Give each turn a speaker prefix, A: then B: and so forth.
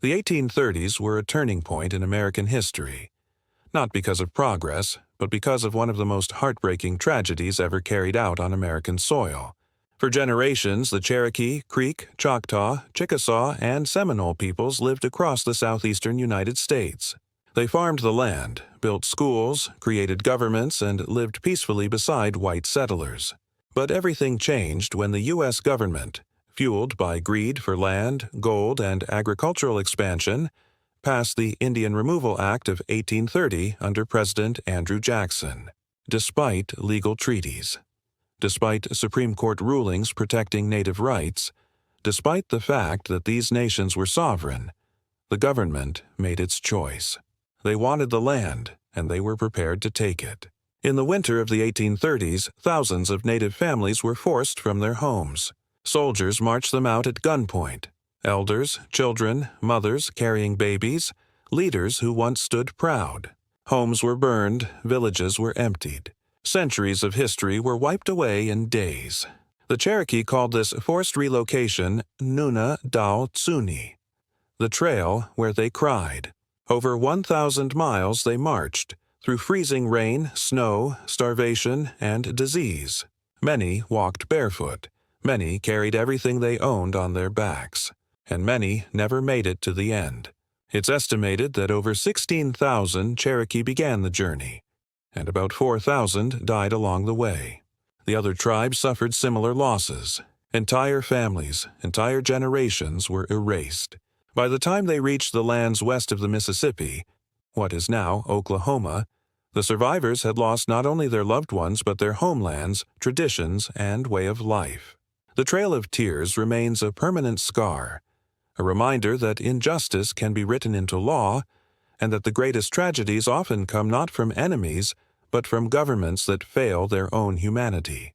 A: The 1830s were a turning point in American history, not because of progress, but because of one of the most heartbreaking tragedies ever carried out on American soil. For generations, the Cherokee, Creek, Choctaw, Chickasaw, and Seminole peoples lived across the southeastern United States. They farmed the land, built schools, created governments, and lived peacefully beside white settlers. But everything changed when the U.S. government, fueled by greed for land, gold, and agricultural expansion, passed the Indian Removal Act of 1830 under President Andrew Jackson, despite legal treaties. Despite Supreme Court rulings protecting native rights, despite the fact that these nations were sovereign, the government made its choice. They wanted the land, and they were prepared to take it. In the winter of the 1830s, thousands of native families were forced from their homes. Soldiers marched them out at gunpoint. Elders, children, mothers carrying babies, leaders who once stood proud. Homes were burned, villages were emptied. Centuries of history were wiped away in days. The Cherokee called this forced relocation Nuna Dao Tsuni, the trail where they cried. Over 1,000 miles they marched, through freezing rain, snow, starvation, and disease. Many walked barefoot. Many carried everything they owned on their backs, and many never made it to the end. It's estimated that over 16,000 Cherokee began the journey, and about 4,000 died along the way. The other tribes suffered similar losses. Entire families, entire generations were erased. By the time they reached the lands west of the Mississippi, what is now Oklahoma, the survivors had lost not only their loved ones but their homelands, traditions, and way of life. The Trail of Tears remains a permanent scar, a reminder that injustice can be written into law, and that the greatest tragedies often come not from enemies, but from governments that fail their own humanity.